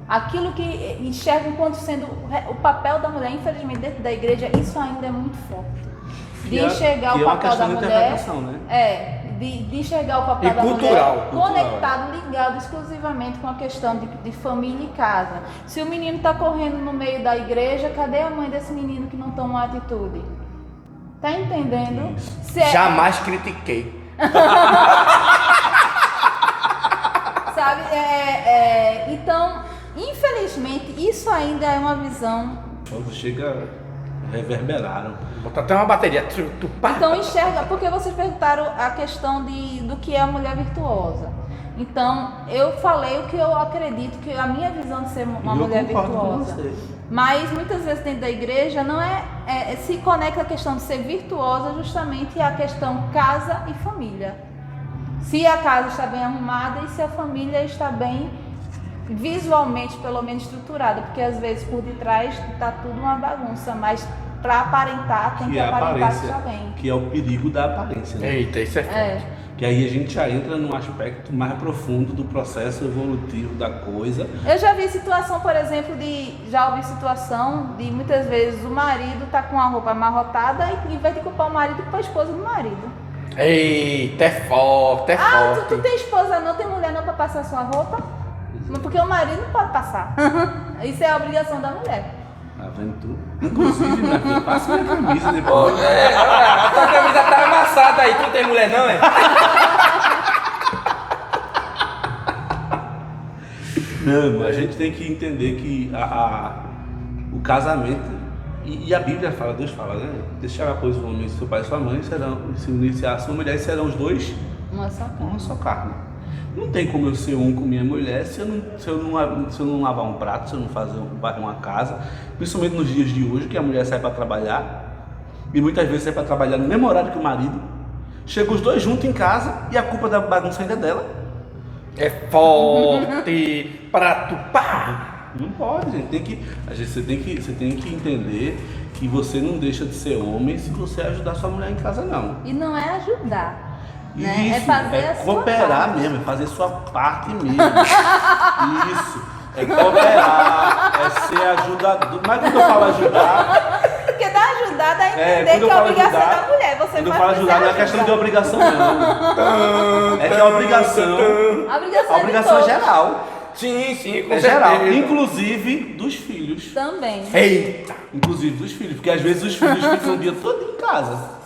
Aquilo que enxergam quando sendo o papel da mulher, infelizmente, dentro da igreja, isso ainda é muito forte. De enxergar o papel da mulher, né? de enxergar o papel da mulher conectado, ligado exclusivamente com a questão de família e casa. Se o menino está correndo no meio da igreja, cadê a mãe desse menino que não toma uma atitude? Tá entendendo? Jamais critiquei. Sabe? Então, infelizmente, isso ainda é uma visão. Quando chega, reverberaram. Botar até uma bateria. Então enxerga, porque vocês perguntaram a questão do que é a mulher virtuosa. Então, eu falei o que eu acredito, que a minha visão de ser uma mulher virtuosa. Mas muitas vezes dentro da igreja não se conecta a questão de ser virtuosa justamente à questão casa e família. Se a casa está bem arrumada e se a família está bem visualmente, pelo menos estruturada, porque às vezes por detrás está tudo uma bagunça, mas para aparentar tem que aparentar que está bem. Que é o perigo da aparência, né? Eita, isso é forte. Que aí a gente já entra num aspecto mais profundo do processo evolutivo da coisa. Eu já vi situação, por exemplo, já ouvi situação de muitas vezes o marido tá com a roupa amarrotada e em vez de culpar o marido, culpa a esposa do marido. Eita, é forte, forte. Tu tem esposa não, tem mulher não para passar sua roupa? Porque o marido não pode passar. Isso é a obrigação da mulher. Tá vendo tu? Inclusive, minha filha, passa minha camisa depois. A tua camisa tá amassada aí, tu não tem mulher não, é? Não, a gente tem que entender que o casamento, e a Bíblia fala, Deus fala, né? Deixará, pois, o homem, seu pai e sua mãe, se unir-se-á a sua mulher, e serão os dois uma só carne. Não tem como eu ser um com minha mulher se eu não lavar um prato, se eu não varrer uma casa, principalmente nos dias de hoje, que a mulher sai para trabalhar, e muitas vezes sai para trabalhar no mesmo horário que o marido, chega os dois juntos em casa e a culpa da bagunça ainda é dela. É forte, prato, pá! Não pode, gente. Você tem que entender que você não deixa de ser homem se você ajudar sua mulher em casa, não. E não é ajudar. Né? Isso, é fazer a sua cooperar parte. mesmo, é fazer sua parte mesmo. Isso, é cooperar, é ser ajudador. Mas quando eu falo ajudar... Porque dá ajudar, dá a entender que é a obrigação da mulher. Quando eu falo ajudar, não é questão de obrigação, não. É que a obrigação é geral. Sim, com é certeza. Geral, inclusive dos filhos. Também. Eita! Inclusive dos filhos, porque às vezes os filhos ficam o dia todo em casa.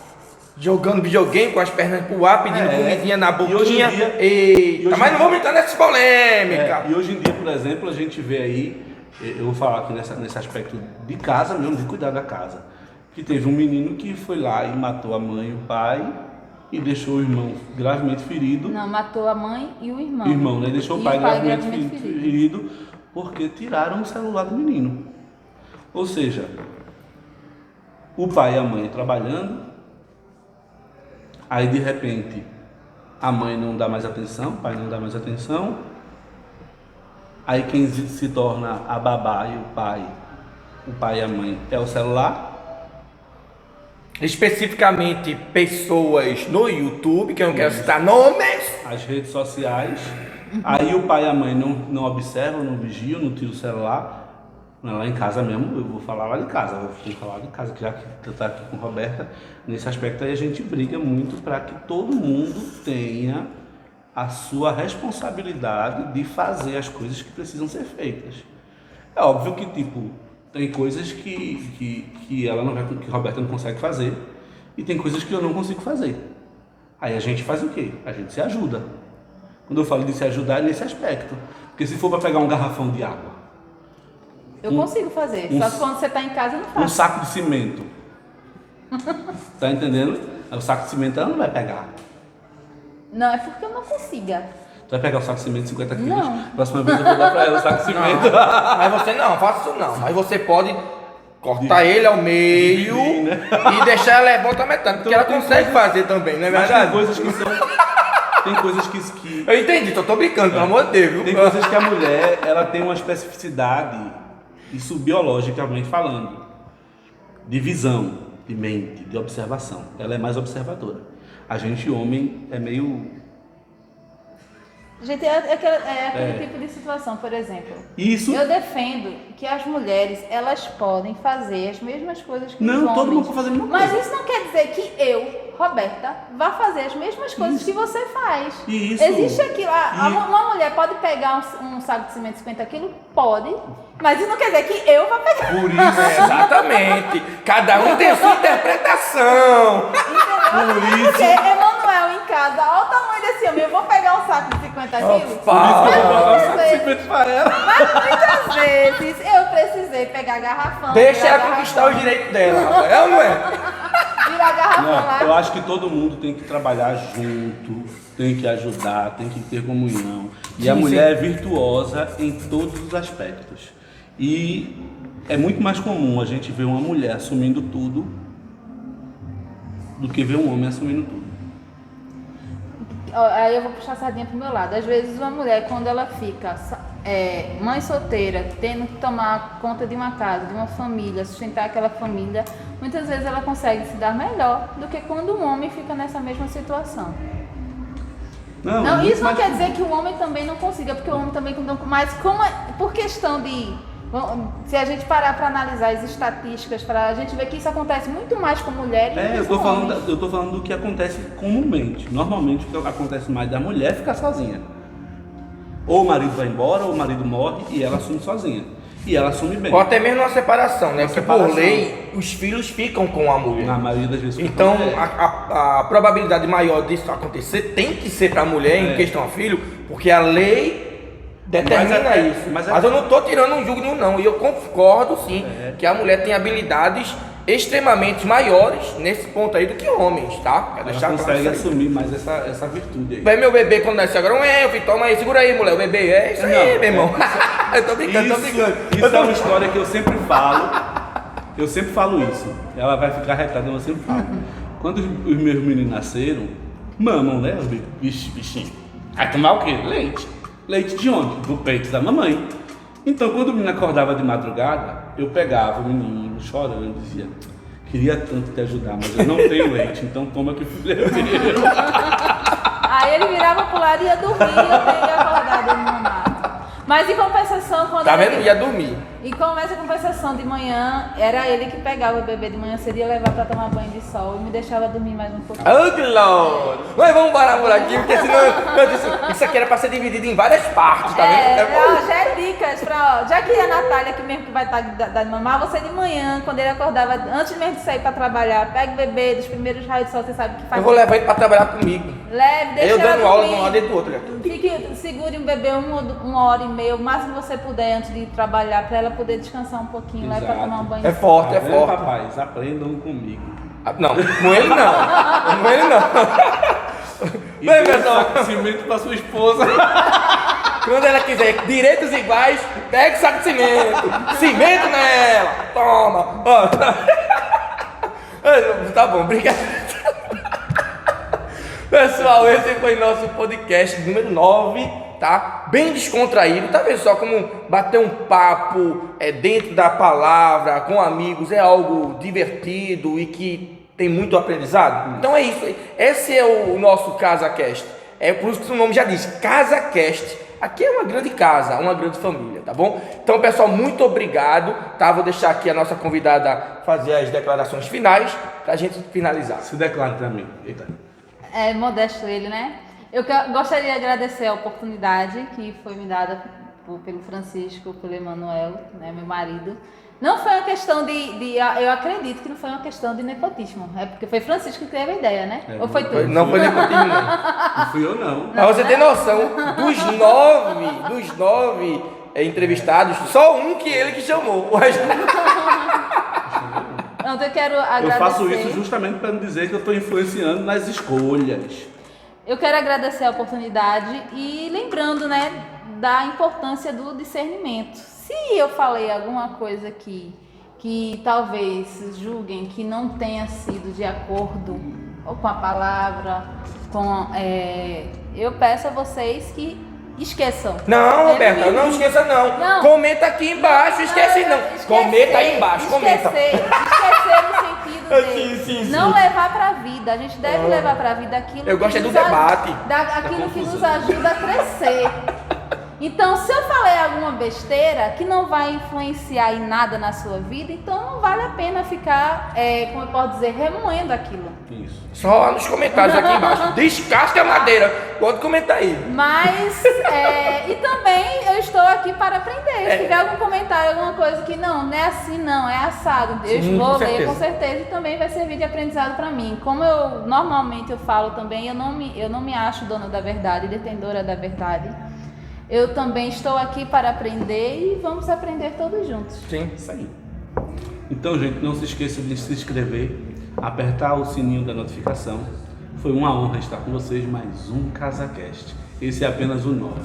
Jogando videogame com as pernas pro ar, pedindo comidinha na boquinha. E hoje em dia, eita, mas não vamos entrar nessas polêmicas. E hoje em dia, por exemplo, a gente vê aí, eu vou falar aqui nesse aspecto de casa mesmo, de cuidar da casa. Que teve um menino que foi lá e matou a mãe e o pai e deixou o irmão gravemente ferido. Não, matou a mãe e o irmão. Irmão, né? Deixou o pai gravemente ferido porque tiraram o celular do menino. Ou seja, o pai e a mãe trabalhando, aí de repente a mãe não dá mais atenção, o pai não dá mais atenção, aí quem se torna a babá e o pai e a mãe é o celular. Especificamente pessoas no YouTube, que eu não quero citar nomes. As redes sociais. Aí o pai e a mãe não observam, não vigiam, não tiram o celular. Lá em casa mesmo, eu vou falar lá de casa, que já que eu estou aqui com a Roberta, nesse aspecto aí a gente briga muito para que todo mundo tenha a sua responsabilidade de fazer as coisas que precisam ser feitas. É óbvio que, tipo, tem coisas que ela não vai, que a Roberta não consegue fazer, e tem coisas que eu não consigo fazer. Aí a gente faz o quê? A gente se ajuda. Quando eu falo de se ajudar, é nesse aspecto. Porque se for para pegar um garrafão de água, eu consigo fazer, só que quando você está em casa eu não faço. Um saco de cimento. Tá entendendo? O saco de cimento ela não vai pegar. Não, é porque eu não consiga. Tu vai pegar o saco de cimento de 50 quilos? Não. Próxima vez eu vou dar pra ela o saco de cimento. Mas você não, faça isso não. Mas você pode cortar ele ao meio Dividir, né? e deixar ela levar outra metade, porque Então, ela consegue fazer também, não é Mas verdade? tem coisas que são... Tem coisas que... Eu entendi, tô brincando, pelo amor de Deus, viu? Tem coisas que a mulher, ela tem uma especificidade, isso biologicamente falando, de visão, de mente, de observação. Ela é mais observadora. A gente, homem, é meio... Gente, é aquele tipo de situação, por exemplo. Isso... Eu defendo que as mulheres, elas podem fazer as mesmas coisas que os Não, homens. todo mundo pode fazer a mesma Mas coisa. isso não quer dizer que eu, Roberta, vá fazer as mesmas coisas que você faz. Isso. Existe aquilo. Uma mulher pode pegar um saco de cimento de 50 quilos? Pode. Mas isso não quer dizer que eu vá pegar. Por isso... Exatamente. Cada um tem a sua interpretação. Entendeu? Porque Emanuel em casa, olha o tamanho desse homem. Eu vou pegar um saco de 50 quilos? Mas muitas vezes eu precisei pegar garrafão. Deixa ela conquistar o direito dela, é ou não é? Virar garrafão Não, lá. eu acho que todo mundo tem que trabalhar junto, tem que ajudar, tem que ter comunhão. E a mulher é virtuosa em todos os aspectos. E é muito mais comum a gente ver uma mulher assumindo tudo do que ver um homem assumindo tudo. Aí eu vou puxar a sardinha pro meu lado. Às vezes uma mulher, quando ela fica mãe solteira, tendo que tomar conta de uma casa, de uma família, sustentar aquela família, muitas vezes ela consegue se dar melhor do que quando um homem fica nessa mesma situação. Não, isso não quer dizer que o homem também não consiga, porque o homem também não... Mas por questão de... Se a gente parar para analisar as estatísticas, para a gente ver que isso acontece muito mais com mulheres do que eu com homens. tô falando do que acontece comumente. Normalmente o que acontece mais da mulher é ficar sozinha. Ou o marido vai embora, ou o marido morre e ela assume sozinha. E ela assume bem. Ou até mesmo uma separação, né? Porque separação. por lei, os filhos ficam com a mulher. Na maioria das vezes. Então, a probabilidade maior disso acontecer tem que ser para a mulher em questão a filho, porque a lei determina isso. Mas eu não estou tirando um jugo não. E eu concordo, sim, que a mulher tem habilidades extremamente maiores nesse ponto aí do que homens, tá? Ela consegue assumir mais essa virtude aí. Vai meu bebê quando nasce agora, eu filho, toma aí, segura aí, mulher, o bebê. É isso aí, meu irmão. Eu tô brincando, Isso é uma história que eu sempre falo. Eu sempre falo isso. Ela vai ficar retada, eu sempre falo. Quando os meus meninos nasceram, mamam, né? Os bichinhos. Vai tomar o quê? Leite. Leite de onde? Do peito da mamãe. Então, quando o menino acordava de madrugada, eu pegava o menino chorando e dizia: queria tanto te ajudar, mas eu não tenho leite, então toma que filho é meu. Aí ele virava pro lado e ia dormir, eu ia acordar dele mamar. Mas em compensação, quando Tá vendo? Ia dormir. E como essa compensação de manhã, era ele que pegava o bebê de manhã, seria levar pra tomar banho de sol e me deixava dormir mais um pouquinho. Oh, Glória! Mas vamos parar por aqui, porque senão eu disse, isso aqui era pra ser dividido em várias partes, tá vendo? Já é dicas pra, já que a Natália aqui mesmo que vai estar dando mamar, você de manhã, quando ele acordava, antes mesmo de sair pra trabalhar, pega o bebê dos primeiros raios de sol, você sabe que faz. Eu vou levar ele pra trabalhar comigo. Leve, deixa Eu ela dando aula dormir. de um lado e do outro. Segure o bebê uma hora e meia, o máximo que você puder antes de trabalhar, pra ela poder descansar um pouquinho, lá pra tomar um banho. É forte, é Tá vendo, forte. rapaz? Aprendam comigo. Não, com ele não. Com ele não. E Bem, dê um pessoal, saco de cimento pra sua esposa. quando ela quiser direitos iguais, pega o saco de cimento. Cimento nela. Toma. Ó. Tá bom, obrigado. Pessoal, esse foi nosso podcast número 9, tá? Bem descontraído, tá vendo só como bater um papo dentro da palavra, com amigos, é algo divertido e que tem muito aprendizado? Então é isso, esse é o nosso CasaCast, é por isso que o nome já diz, CasaCast. Aqui é uma grande casa, uma grande família, tá bom? Então, pessoal, muito obrigado, tá? Vou deixar aqui a nossa convidada fazer as declarações finais pra gente finalizar. Se declare pra mim. Eita. É modesto ele, né? Eu gostaria de agradecer a oportunidade que foi me dada pelo Francisco, pelo Emanuel, né, meu marido. Não foi uma questão eu acredito que não foi uma questão de nepotismo, é porque foi Francisco que teve a ideia, né? Ou foi tu? Não foi nepotismo, não. Não fui eu, não. Pra você ter noção, dos nove entrevistados, só um que ele que chamou. O resto... Então, eu quero agradecer. Eu faço isso justamente para não dizer que eu estou influenciando nas escolhas. Eu quero agradecer a oportunidade e lembrando, né, da importância do discernimento. Se eu falei alguma coisa aqui que talvez julguem que não tenha sido de acordo ou com a palavra, eu peço a vocês que esqueçam. Não, Roberta, não esqueça não. Comenta aqui embaixo, esquece não. Comenta aí embaixo, comenta. Esquecer no sentido de Sim. não levar pra vida. A gente deve levar pra vida aquilo Eu gosto que do nos debate. aquilo que nos ajuda a crescer. Então, se eu falei alguma besteira que não vai influenciar em nada na sua vida, então não vale a pena ficar, como eu posso dizer, remoendo aquilo. Isso. Só nos comentários aqui embaixo. Descasque a madeira. Pode comentar aí. Mas, e também eu estou aqui para aprender. Se tiver algum comentário, alguma coisa que não é assim, não, é assado, eu Sim, vou com ler certeza. com certeza e também vai servir de aprendizado para mim. Como eu normalmente eu falo também, eu não me acho dona da verdade, detentora da verdade. Eu também estou aqui para aprender e vamos aprender todos juntos. Sim. Isso aí. Então, gente, não se esqueça de se inscrever, apertar o sininho da notificação. Foi uma honra estar com vocês, mais um CasaCast. Esse é apenas o 9.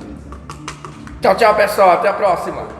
Tchau, pessoal. Até a próxima.